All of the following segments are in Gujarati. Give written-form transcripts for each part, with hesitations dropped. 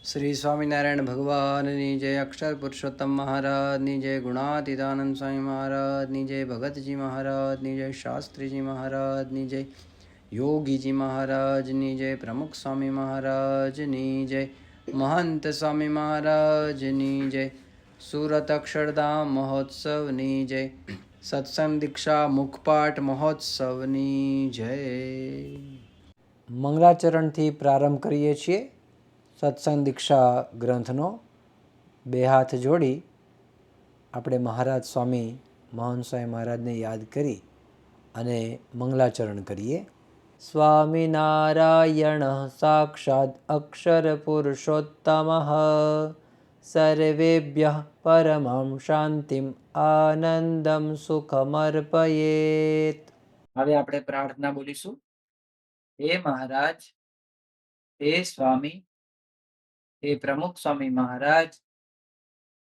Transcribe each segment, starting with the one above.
श्री स्वामीनारायण भगवाननी जय, अक्षर पुरुषोत्तम महाराजनी जय, गुणातीतानंद स्वामी महाराजनी जय, भगतजी महाराजनी जय, शास्त्रीजी महाराजनी जय, योगीजी महाराजनी जय, प्रमुख स्वामी महाराजनी जय, महंत स्वामी महाराजनी जय, सूरत अक्षरधाम महोत्सवनी जय, सत्संग दीक्षा मुखपाठ महोत्सवनी जय। મંગલાચરણથી પ્રારંભ કરીએ છીએ સત્સંગ દીક્ષા ગ્રંથનો। બે હાથ જોડી આપણે મહારાજ સ્વામી મહંત સ્વામી મહારાજને યાદ કરી અને મંગલાચરણ કરીએ। સ્વામિનારાયણ સાક્ષાત અક્ષર પુરુષોત્તમ સર્વેભ્યઃ પરમં શાંતિમ આનંદમ સુખમર્પયેત। હવે આપણે પ્રાર્થના બોલીશું। હે મહારાજ, હે સ્વામી, हे प्रमुख स्वामी महाराज,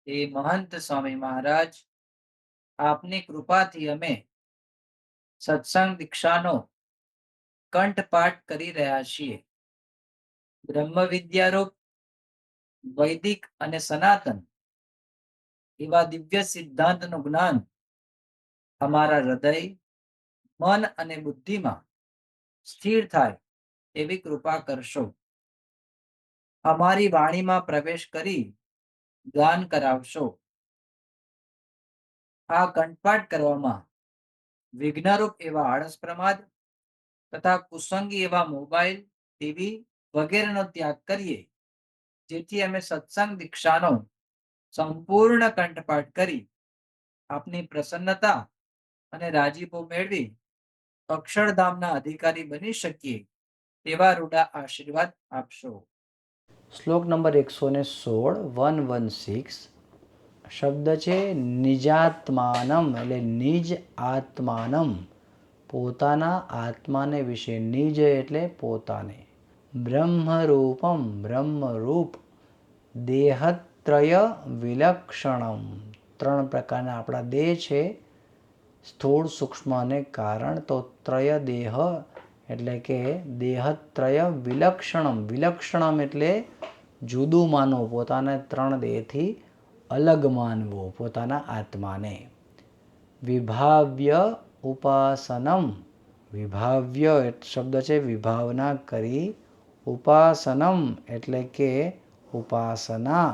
हे महंत स्वामी महाराज, आपनी कृपा थी अमे सत्संग दीक्षानो कंठपाठ करी रह्या छीए। ब्रह्म विद्यारूप वैदिक अने सनातन एवा दिव्य सिद्धांतनु ज्ञान अमारा हृदय, मन अने बुद्धि में स्थिर थाय एवी कृपा करशो। अमारी वाणी में प्रवेश करी गान करावशो। आ कंठपाठ करवामां विघ्नरूप एवा आळस प्रमाद तथा कुसंगी एवा मोबाइल, टीवी वगैरेनो त्याग करिए, जेथी अमे सत्संग दीक्षानो संपूर्ण कंठपाठ करी आपनी प्रसन्नता अने राजीपो मेळवी अक्षरधामना अधिकारी बनी शकीए तेवा रूडा आशीर्वाद आपशो। श्लोक नंबर 116 116 शब्द छे निजात्मानम એટલે નિજ આત્માનમ, પોતાના આત્માને વિશે। નિજ એટલે પોતાને। બ્રહ્મરૂપમ બ્રહ્મરૂપ। દેહત્રય વિલક્ષણમ, ત્રણ પ્રકારના આપણા દેહ છે, સ્થૂળ સૂક્ષ્મ અને કારણ। તો ત્રય દેહ એટલે કે દેહત્રય વિલક્ષણમ। વિલક્ષણમ એટલે જુદું માનવું, પોતાને ત્રણ દેહથી અલગ માનવું પોતાના આત્માને। વિભાવ્ય ઉપાસનમ, વિભાવ્ય શબ્દ છે વિભાવના કરી। ઉપાસનમ એટલે કે ઉપાસના।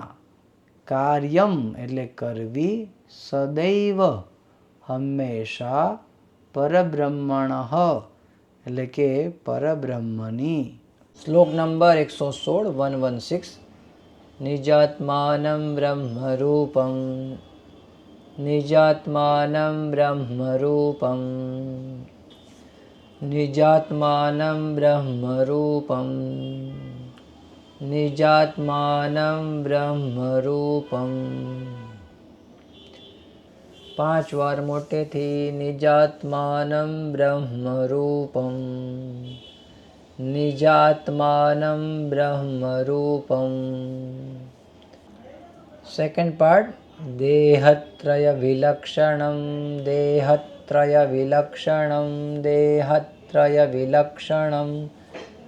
કાર્યમ એટલે કરવી। સદૈવ હંમેશા। પરબ્રહ્મણઃ એટલે કે પરબ્રહ્મની। શ્લોક નંબર 116 116 નિજાત્માनं બ્રહ્મરૂપં, નિજાત્માनं બ્રહ્મરૂપં, નિજાત્માनं બ્રહ્મરૂપં, નિજાત્માनं બ્રહ્મરૂપં। 5 વાર મોટેથી નિજાત્માनं બ્રહ્મરૂપં, નિજાત્માनं બ્રહ્મરૂપં। સેકન્ડ પાર્ટ દેહત્રય વિલક્ષણમ, દેહત્રય વિલક્ષણમ, દેહત્રય વિલક્ષણમ,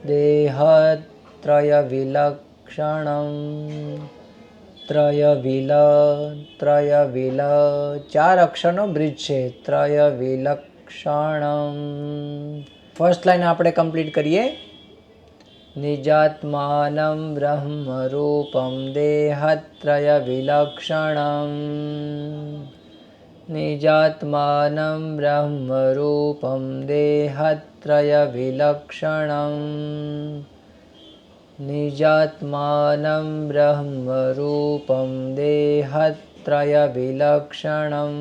દેહત્રય વિલક્ષણમ। ત્રય વિલ, ત્રય વિલ, 4 અક્ષરનો બ્રિજ છે। ત્રય વિલક્ષણમ। ફર્સ્ટ લાઈન આપણે કમ્પ્લીટ કરીએ। નિજાત્માनं બ્રહ્મરૂપં, દેહત્રય વિલક્ષણમ, નિજાત્માनं બ્રહ્મરૂપં, દેહત્રય વિલક્ષણમ, નિજાત્માनं બ્રહ્મરૂપં, દેહત્રય વિલક્ષણમ।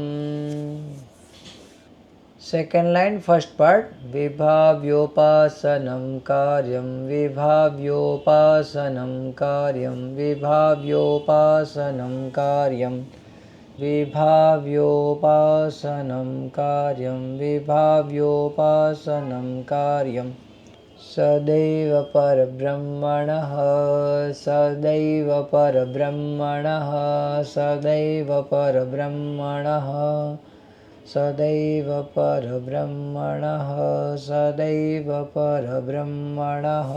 સેકન્ડ લાઈન ફર્સ્ટ પાર્ટ વિભાવ્યોપાસનમ કાર્યમ, વિભાવ્યોપાસનમ કાર્યમ, વિભાવ્યોપાસનમ કાર્યમ, વિભાવ્યોપાસનમ કાર્યમ, વિભાવ્યોપાસનમ કાર્યમ। સદૈવ પરબ્રહ્મણઃ, સદૈવ પરબ્રહ્મણઃ, સદૈવ પરબ્રહ્મણઃ, સદૈવ પરબ્રહ્મણઃ, સદૈવ પરબ્રહ્મણઃ।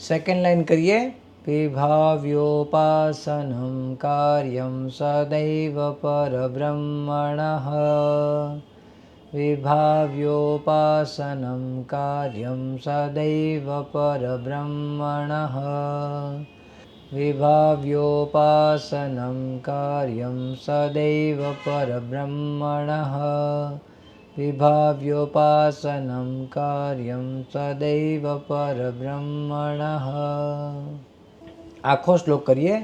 સેકન્ડ લાઈન કરીએ। विभाव्योपासनं कार्यं सदैव परब्रह्मणः विभाव्योपासनं कार्यं सदैव परब्रह्मणः विभाव्योपासनं कार्यं सदैव परब्रह्मणः विभाव्योपासनं कार्यं सदैव परब्रह्मणः। आखो श्लोक करिए।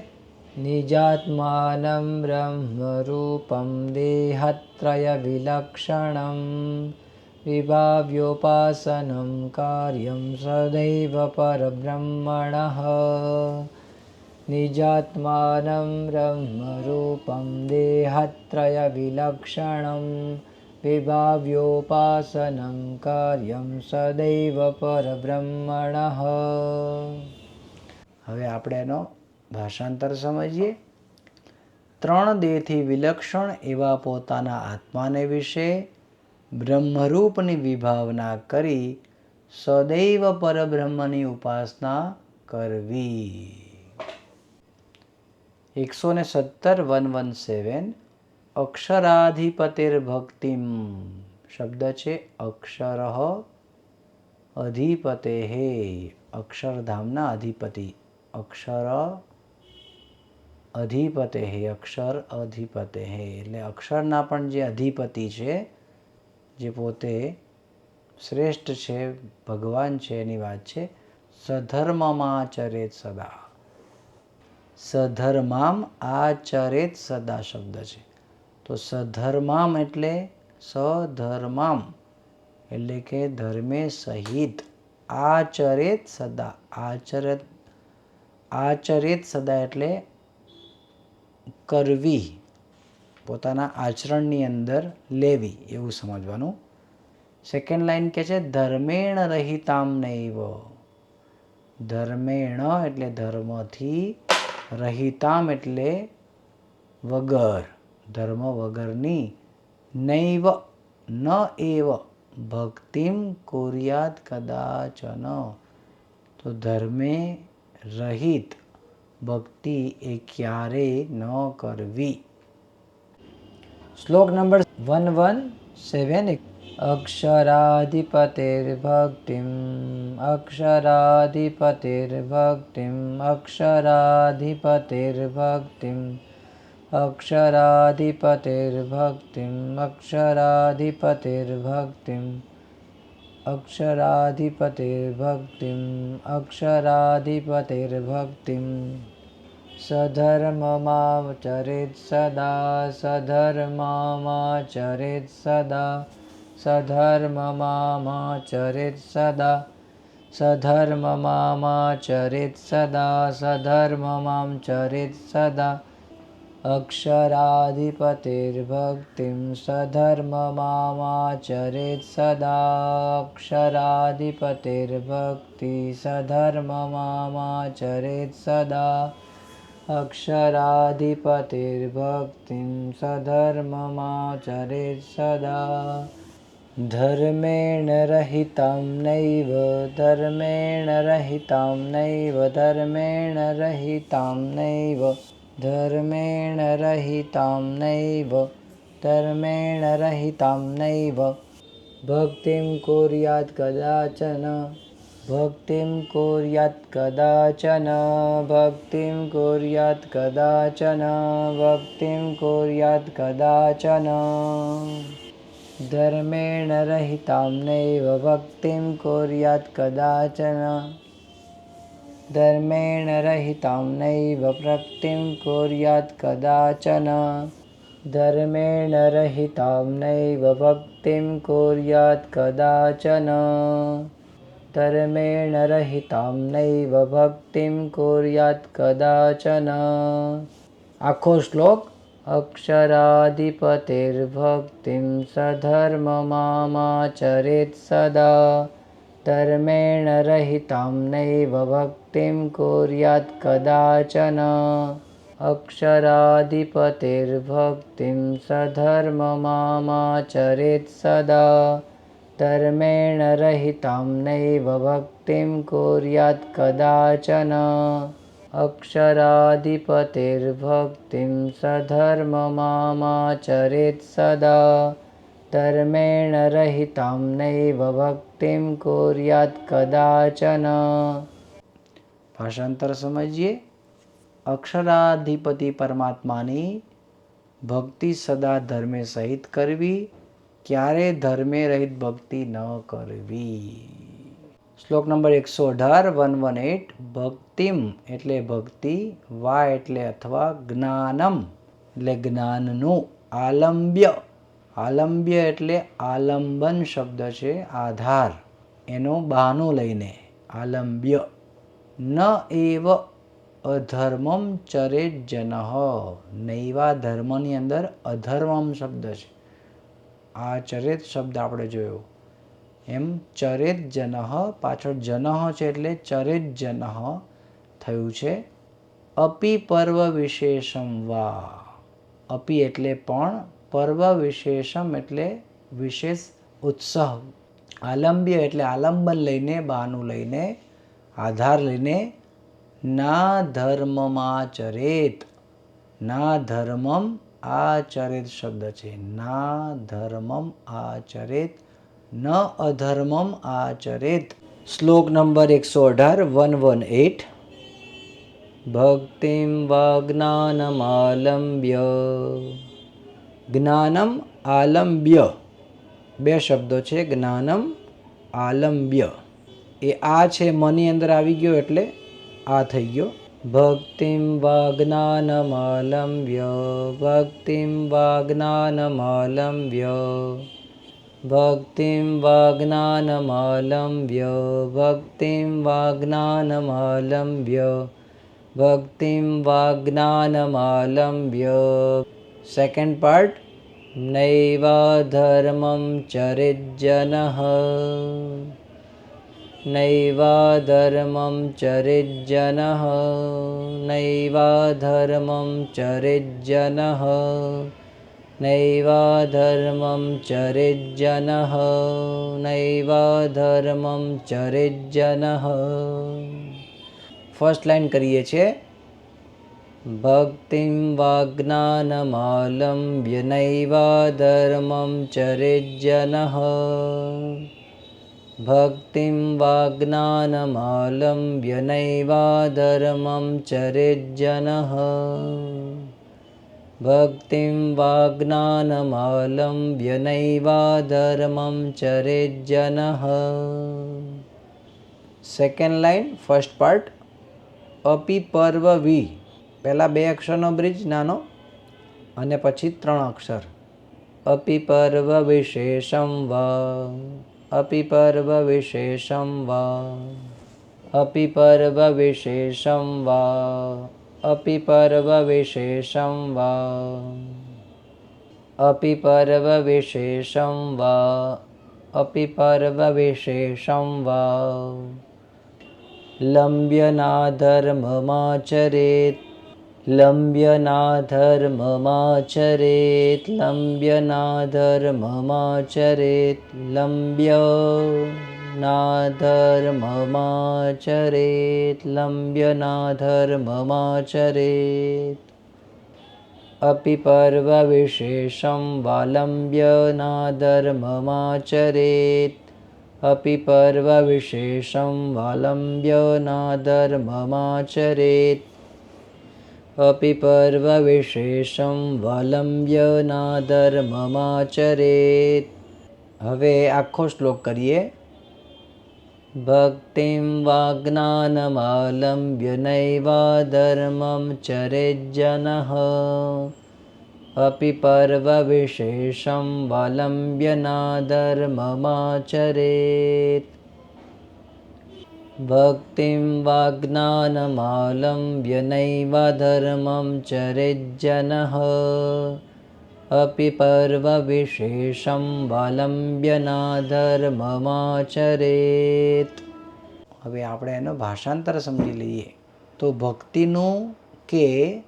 निजात्मानं ब्रह्मरूपं देहत्रयविलक्षणं विभाव्योपासनं कार्यं सदैव परब्रह्मणः निजात्मानं ब्रह्मरूपं देहत्रयविलक्षणं विभाव्योपासनं कार्यं सदैव परब्रह्मणः। હવે આપણે એનો ભાષાંતર સમજીએ। ત્રણ દેહથી વિલક્ષણ એવા પોતાના આત્માને વિશે બ્રહ્મરૂપની વિભાવના કરી સદૈવ પરબ્રહ્મની ઉપાસના કરવી। 170 117 અક્ષરાધિપતિર્ભક્તિમ શબ્દ છે અક્ષરઃ અધિપતેઃ અક્ષરધામના અધિપતિ અક્ષર અધિપતેઃ અક્ષર અધિપતેઃ એટલે અક્ષરના પણ જે અધિપતિ છે જે પોતે શ્રેષ્ઠ છે ભગવાન છે એની વાત છે। સધર્મમાં આચરેત સદા સધર્મામ આચરેત સદા શબ્દ છે તો સધર્મામ એટલે સધર્મામ એટલે કે ધર્મે સહિત આચરેત સદા આચરેત સદા એટલે કરવી પોતાના આચરણની અંદર લેવી એવું સમજવાનું। સેકન્ડ લાઈન કે છે ધર્મેણ રહિતામ નૈવ ધર્મેણ એટલે ધર્મથી રહિતામ એટલે વગર ધર્મ વગરની નૈવ ન એવ ભક્તિમ કુર્યાત કદાચન તો ધર્મે રહિત ભક્તિ એ ક્યારે ન કરવી। શ્લોક નંબર 117 અક્ષરાધિપતિર્ભક્તિમ અક્ષરાધિપતિર્ભક્તિમ અક્ષરાધિપતિર્ભક્તિમ અક્ષરાધિપતિર્ભક્તિમ અક્ષરાધિપતિર્ભક્તિમ અક્ષરાધિપતિર્ભક્તિમ અક્ષરાધિપતિર્ભક્તિમ સધર્મમાચરેત સદા સધર્મમાચરેત સદા સધર્મમાચરેત સદા સધર્મમાચરેત સદા સધર્મમાચરેત સદા અક્ષરાધિપતિર્ભક્તિમ સધર્મમાચરેત સદા અક્ષરાધિપતિર્ભક્તિ સધર્મમાચરેત સદા અક્ષરાધિપતિર્ભક્તિમ સધર્મમાચરેત સદા ધર્મેણ રહિતામ નૈવ ધર્મેણ રહિતામ નૈવ ધર્મેણ રહિતામ નૈવ ધર્મેણ રહિતામ નૈવ ધર્મેણ રહિતામ નૈવ ભક્તિમ કુર્યાત કદાચન ભક્તિમ કુર્યાત કદાચન ભક્તિમ કુર્યાત કદાચન ભક્તિમ કુર્યાત કદાચન ધર્મેણ રહિતામ નૈવ ભક્તિમ કુર્યાત કદાચન ધર્મેણ રહિતામ નૈવ ભક્તિમ કુર્યાત કદાચન ધર્મેણ રહિતામ નૈવ ભક્તિમ કુર્યાત કદાચન ધર્મેણ રહિતામ નૈવ ભક્તિમ કુર્યાત કદાચન। આખો શ્લોક અક્ષરાધિપતિર્ભક્તિમ સધર્મમાચરેત સદા ધર્મેણ રહિતામ નૈવ ભક્તિમ કુર્યાત કદાચન અક્ષરાધિપતિર્ભક્તિમ સધર્મમાચરેત સદા ધર્મેણ રહિતામ નૈવ ભક્તિમ કુર્યાત કદાચન અક્ષરાધિપતિર્ભક્તિં સધર્મમાચરેત સદા ધર્મેણ રહિતાં નૈવ ભક્તિં કુર્યાત કદાચન. ભાષાંતર સમજીએ. અક્ષરાધિપતિ પરમાત્માની ભક્તિ સદા ધર્મે સહિત કરવી, ક્યારે ધર્મે રહિત ભક્તિ ન કરવી. શ્લોક નંબર 118 118. ભક્તિમ એટલે ભક્તિ, વા એટલે અથવા, જ્ઞાનમ એટલે જ્ઞાનનું, આલંબ્ય આલંબ્ય એટલે આલંબન શબ્દ છે, આધાર, એનું બહાનું લઈને આલંબ્ય. ન એવ અધર્મમ ચરેત જનઃ. નૈવા ધર્મની અંદર અધર્મમ શબ્દ છે. આ ચરેત શબ્દ આપણે જોયો. એમ ચરેત જનઃ, પાછળ જનઃ છે એટલે ચરેત જનઃ થયું છે. અપિ પર્વ વિશેષમ વા. અપિ એટલે પણ, પર્વ વિશેષમ એટલે વિશેષ ઉત્સવ. આલંબ્ય એટલે આલંબન લઈને, બહાનું લઈને, આધાર લઈને. ના ધર્મમાચરેત. ના ધર્મમ આચરેત શબ્દ છે. ના ધર્મમ આચરેત, ન અધર્મમ આચરેત. શ્લોક નંબર 118 118. ભક્તિમ વા જ્ઞાનમાલંબ્ય. જ્ઞાનમ આલંબ્ય બે શબ્દો છે. જ્ઞાનમ આલંબ્ય એ આ છે, મની અંદર આવી ગયો એટલે આ થઈ ગયો. ભક્તિમ વા જ્ઞાનમાલંબ્ય. ભક્તિમ વા જ્ઞાનમાલંબ્ય. ભક્તિમ વા જ્ઞાનમાલંબ્ય. ભક્તિમ વા જ્ઞાનમાલંબ્ય. ભક્તિમ વા જ્ઞાનમાલંબ્ય. Second part. નૈવા ધર્મમ ચરેત જનઃ. નૈવા ધર્મમ ચરેત જનઃ. નૈવા ધર્મમ ચરેત જનઃ. નૈવા ધર્મમ ચરેત જનઃ. નૈવા ધર્મમ ચરેત જનઃ. ફર્સ્ટ લાઈન કરીએ છીએ. ભક્તિમ વા જ્ઞાનમાલંબ્ય નૈવા ધર્મમ ચરેત જનઃ. ભક્તિમ વા જ્ઞાનમાલંબ્ય નૈવા ધર્મમ ચરેત જનઃ. ભક્તિમ વા જ્ઞાનમાલંબ્ય નૈવા ધર્મમ ચરેત જનઃ. Second line, first part. અપિ પર્વ વિ. પહેલા બે અક્ષરનો બ્રિજ નાનો અને પછી ત્રણ અક્ષર. અપિ પર્વ વિશેષમ વા. અપિ પર્વ વિશેષમ વા. અપિ પર્વ વિશેષમ વા. અપિ પર્વ વિશેષમ વા. અપિ પર્વ વિશેષમ વા. અપિ પર્વ વિશેષમ વા. લંબ્યનાધર્મમાચરેત. લંબ્યનાધર્મમાચરેત. લંબ્યનાધર્મમાચરેત. લંબ્યનાધર્મમાચરેત. લંબ્યનાધર્મમાચરેત. અપિ પર્વ વિશેષમ વા. લંબ્યનાધર્મમાચરેત. અપિ પર્વ વિશેષમ વા. લંબ્યનાધર્મમાચરેત. અપિ પર્વ વિશેષમ વા. લંબ્યનાધર્મમાચરેત. હવે આખો શ્લોક કરીએ. ભક્તિમ વા જ્ઞાનમાલંબ્ય નૈવા ધર્મમ ચરેત જનઃ. અપિ પર્વ વિશેષમ વા. લંબ્યનાધર્મમાચરેત. ભક્તિમ વા જ્ઞાનમાલંબ્ય નૈવા ધર્મમ ચરેત જનઃ. અપિ પર્વ વિશેષમ વા. લંબ્યનાધર્મમાચરેત. હવે આપણે એનો ભાષાંતર સમજી લઈએ. તો ભક્તિનું કે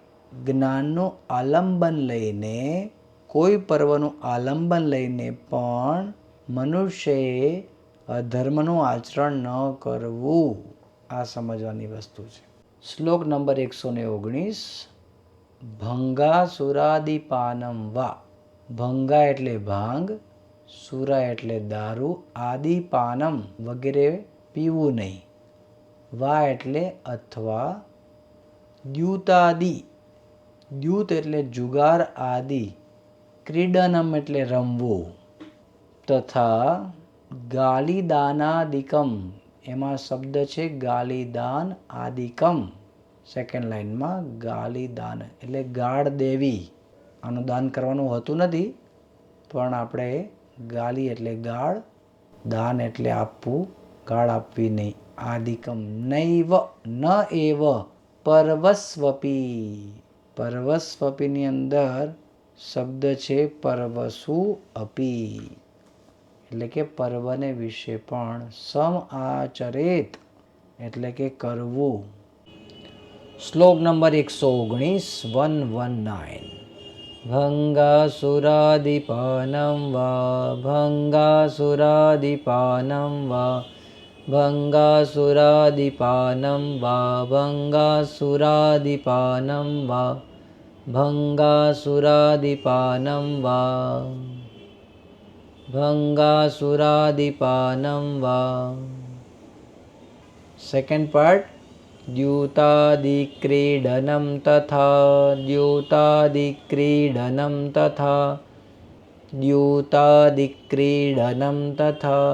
જ્ઞાનનું આલંબન લઈને, કોઈ પર્વનું આલંબન લઈને પણ મનુષ્યએ અધર્મનું આચરણ ન કરવું, આ સમજવાની વસ્તુ છે. શ્લોક નંબર 119. ભંગાસુરાદિપાનમ વા. ભંગા એટલે ભાંગ, સુરા એટલે દારૂ, આદિપાનમ વગેરે પીવું નહીં. વા એટલે અથવા, દ્યુતાદિ, દ્યુત એટલે જુગાર આદિ, ક્રીડનમ એટલે રમવું, તથા ગાલિદાનાદિકમ, એમાં શબ્દ છે ગાલિદાન આદિકમ. સેકન્ડ લાઈનમાં ગાલિદાન એટલે ગાળ દેવી. આનું દાન કરવાનું હોતું નથી, પણ આપણે ગાલી એટલે ગાળ, દાન એટલે આપવું, ગાળ આપવી નહીં. આદિકમ નૈવ ન એવ પર્વસ્વપી. પર્વસ્વપીની અંદર શબ્દ છે પર્વસુ અપી, એટલે કે પર્વને વિશે પણ સમ આચરેત એટલે કે કરવું. શ્લોક નંબર 119. 119. ભંગાસુરાદિપાનમ વા ભંગાસુરાદિપાનમ વા ભંગાસુરાદિપાનમ વા ભંગાસુરાદિપાનમ વા ભંગાસુરાદિપાનમ વા ભંગાસુરાદિપાનમ વા. Second part. દ્યુતાદિક્રીડનમ તથા દ્યુતાદિક્રીડનમ તથા દ્યુતાદિક્રીડનમ તથા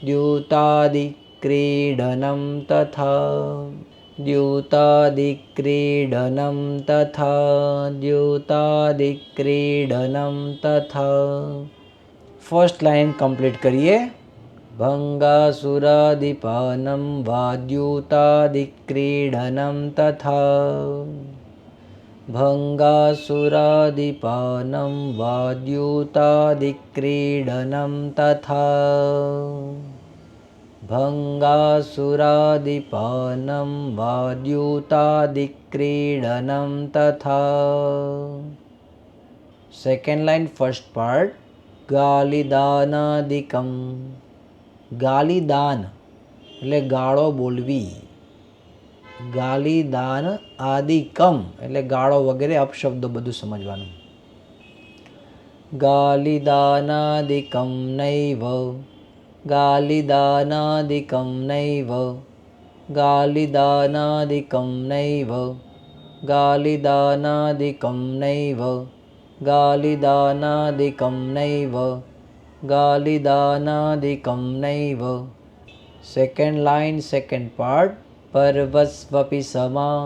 દ્યુતાદિક્રીડનમ તથા દ્યુતાદિક્રીડનમ તથા દ્યુતાદિક્રીડનમ તથા. ફર્સ્ટ લાઈન કમ્પ્લીટ કરીએ. ભંગાસુરાદિપાનમ વા દ્યુતાદિક્રીડનમ તથા ભંગાસુરાદિપાનમ વા દ્યુતાદિક્રીડનમ તથા ભંગાસુરાદિપાનમ વા દ્યુતાદિક્રીડનમ તથા. Second line first part. ગાલિદાનાદિકમ. ગાલિદાન એટલે ગાળો બોલવી. ગાલિદાન આદિકમ એટલે ગાળો વગેરે, અપશબ્દો બધું સમજવાનું. ગાલિદાનાદિકમ નૈવ ગાલિદાનાદિકમ નૈવ ગાલિદાનાદિકમ નૈવ ગાલિદાનાદિકમ નૈવ ગાલિદાનાદિકમ નૈવ ગાલિદાનાદિકમ નૈવ. Second line second part. પર્વસ્વપી સમા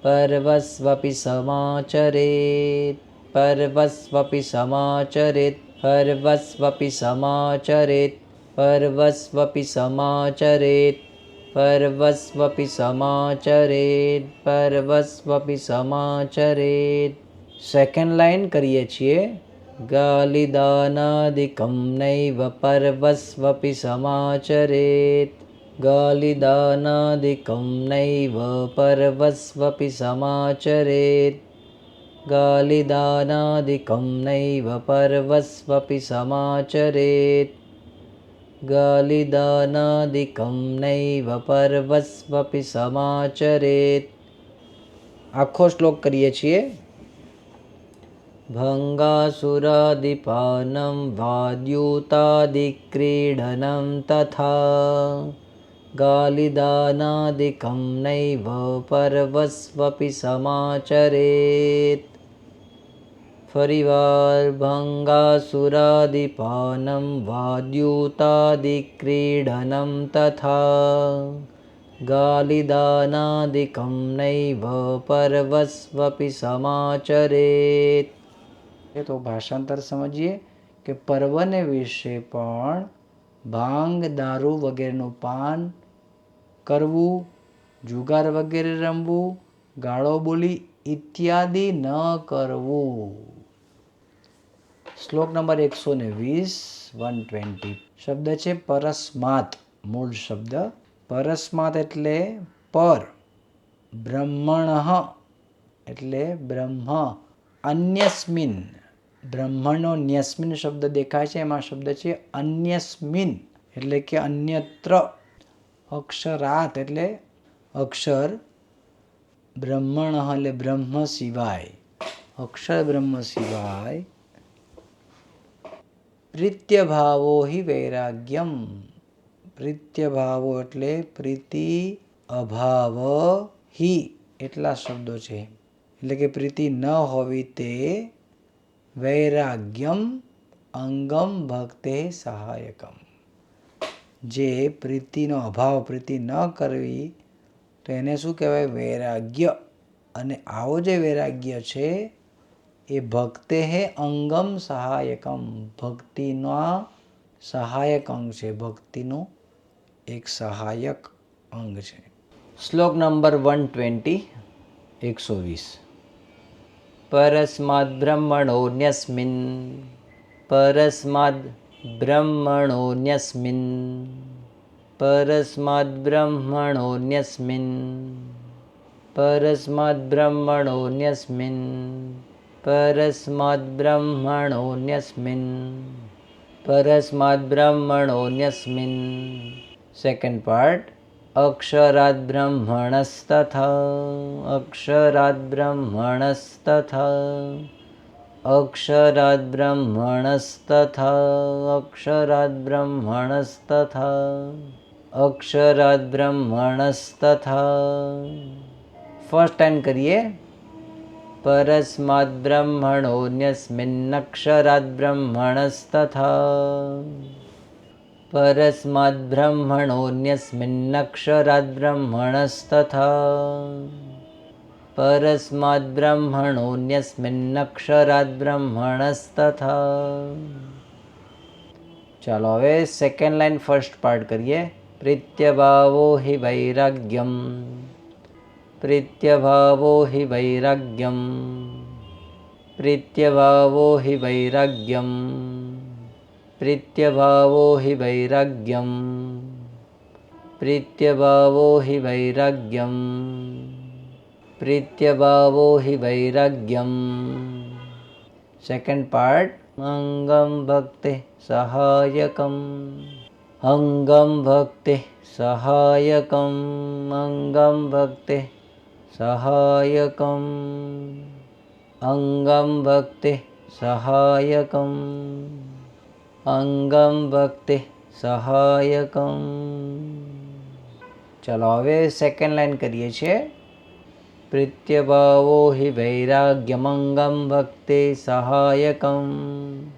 પર્વસ્વપી સમાચરેત પર્વસ્વપી સમાચરેત પર્વસ્વપી સમાચરેત પર્વસ્વપી સમાચરેત પર્વસ્વપી સમાચરેત પર્વસ્વપી સમાચરેત. સેકન્ડ લાઈન કરીએ છીએ. ગાલિદાનાદિકમ નૈવ પર્વસ્વપી સમાચરેત ગાલિદાનાદિકમ નૈવ પર્વસ્વપી સમાચરેત ગાલિદાનાદિકમ નૈવ પર્વસ્વપી સમાચરેત ગાલિદાનાદિકમ નૈવ પર્વસ્વપી સમાચરેત. આખો શ્લોક કરીએ છીએ. ભંગાસુરાદિપાનમ વા દ્યુતાદિક્રીડનમ તથા ગાલિદાનાદિકમ નૈવ પર્વસ્વપી સમાચરેત. ફરીવાર. ભંગાસુરાદિપાનમ વા દ્યુતાદિક્રીડનમ તથા ગાલિદાનાદિકમ નૈવ પર્વસ્વપી સમાચરેત. તો ભાષાંતર સમજીએ કે પર્વને વિશે પણ ભાંગ, દારૂ વગેરેનું પાન કરવું, જુગાર વગેરે રમવું, ગાળો બોલી ઇત્યાદિ ન કરવું. શ્લોક નંબર 120. 120. શબ્દ છે પરસ્માત. મૂળ શબ્દ પરસ્માત એટલે પર, બ્રહ્મણ એટલે બ્રહ્મ, અન્યસ્મિન. બ્રહ્મણનો ન્યસ્મિન શબ્દ દેખાય છે, એમાં શબ્દ છે અન્યસ્મિન એટલે કે અન્યત્ર. અક્ષરાત એટલે અક્ષર, બ્રહ્મણ એટલે બ્રહ્મ સિવાય, અક્ષર બ્રહ્મ સિવાય. પ્રીત્યભાવો હિ વૈરાગ્યમ. પ્રીત્યભાવો એટલે પ્રીતિ અભાવ હિ એટલા શબ્દો છે, એટલે કે પ્રીતિ ન હોવી તે વૈરાગ્યમ અંગમ ભક્તે સહાયકમ. જે પ્રીતિનો અભાવ, પ્રીતિ ન કરવી, તો એને શું કહેવાય? વૈરાગ્ય. અને આવો જે વૈરાગ્ય છે એ ભક્તે અંગમ સહાયકમ, ભક્તિના સહાયક અંગ છે, ભક્તિનું એક સહાયક અંગ છે. શ્લોક નંબર 120, 120. પરસ્માદ બ્રહ્મણોન્યસ્મિન, પરસ્માદ બ્રહ્મણોન્યસ્મિન, પરસ્માદ બ્રહ્મણોન્યસ્મિન, પરસ્માદ બ્રહ્મણોન્યસ્મિન, પરસ્માદ બ્રહ્મણોન્યસ્મિન, પરસ્માદ બ્રહ્મણોન્યસ્મિન. Second part. અક્ષરાદ બ્રહ્મણસ્તથા, અક્ષરાદ બ્રહ્મણસ્તથા, અક્ષરાદ બ્રહ્મણસ્તથા, અક્ષરાદ બ્રહ્મણસ્તથા, અક્ષરાદ બ્રહ્મણસ્તથા. ફર્સ્ટ ટાઈમ કરીએ. પરસ્માદ બ્રહ્મણોન્યસ્મિન્નક્ષરાદ બ્રહ્મણસ્તથા, પરસ્માદ બ્રહ્મણોન્યસ્મિન્નક્ષરાદ બ્રહ્મણસ્તથા, પરસ્માદ બ્રહ્મણોન્યસ્મિન્નક્ષરાદ બ્રહ્મણસ્તથા. ચાલો હવે સેકન્ડ લાઈન ફર્સ્ટ પાર્ટ કરીએ. પ્રીત્યભાવો હિ વૈરાગ્યમ, પ્રીત્યભાવો હિ વૈરાગ્યમ, પ્રીત્યભાવો હિ વૈરાગ્યમ, પ્રીત્યભાવો હિ વૈરાગ્યમ, પ્રીત્યભાવો હિ વૈરાગ્યમ, પ્રીત્યભાવો હિ વૈરાગ્યમ. Second part. અંગમ ભક્તે સહાયકમ, અંગમ ભક્તે સહાયકમ, અંગમ ભક્તે સહાયકમ, અંગમ ભક્તે સહાયકમ, અંગમ ભક્તે સહાયકમ. ચાલો હવે સેકન્ડ લાઈન કરીએ છીએ. પ્રીત્યભાવો હિ વૈરાગ્યમંગમ ભક્તે સહાયકમ,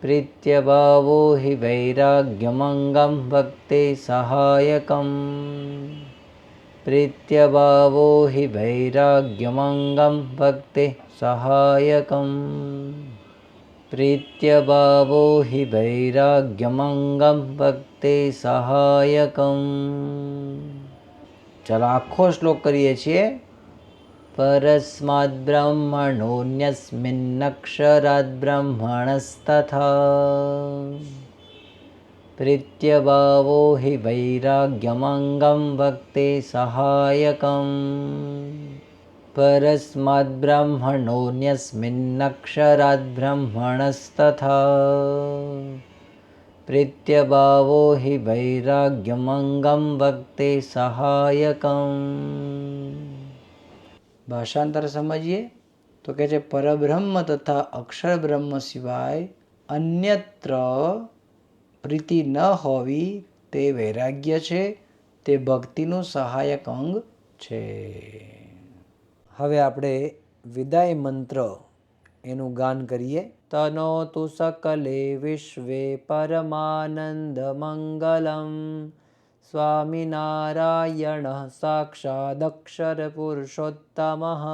પ્રીત્યભાવો હિ વૈરાગ્યમંગમ ભક્તે સહાયકમ, પ્રીત્યભાવો હિ વૈરાગ્યમંગમ ભક્તે સહાયકમ, પ્રીત્યભાવો હિ વૈરાગ્યમંગમ ભક્તે સહાયકમ. ચાલો આખો શ્લોક કરીએ છીએ. પરસ્માદ બ્રહ્મણોન્યસ્મિન્નક્ષરાદ બ્રહ્મણસ્તથા, પ્રીત્યભાવો હિ વૈરાગ્યમંગમ ભક્તે સહાયકમ, પરસ્માદ બ્રહ્મણોન્યસ્મિન્નક્ષરાદ બ્રહ્મણસ્તથા, પ્રીત્યભાવો હિ વૈરાગ્યમંગમ ભક્તે સહાયકમ. ભાષાંતર સમજીએ તો કે છે પરબ્રહ્મ તથા અક્ષર બ્રહ્મ સિવાય અન્યત્ર પ્રીતિ ન હોવી તે વૈરાગ્ય છે, તે ભક્તિનું સહાયક અંગ છે. હવે આપણે વિદાય મંત્ર એનું ગાન કરીએ. તનોતુ સકલે વિશ્વે પરમાનંદ મંગલમ, સ્વામિનારાયણ સાક્ષાદક્ષર પુરુષોત્તમઃ.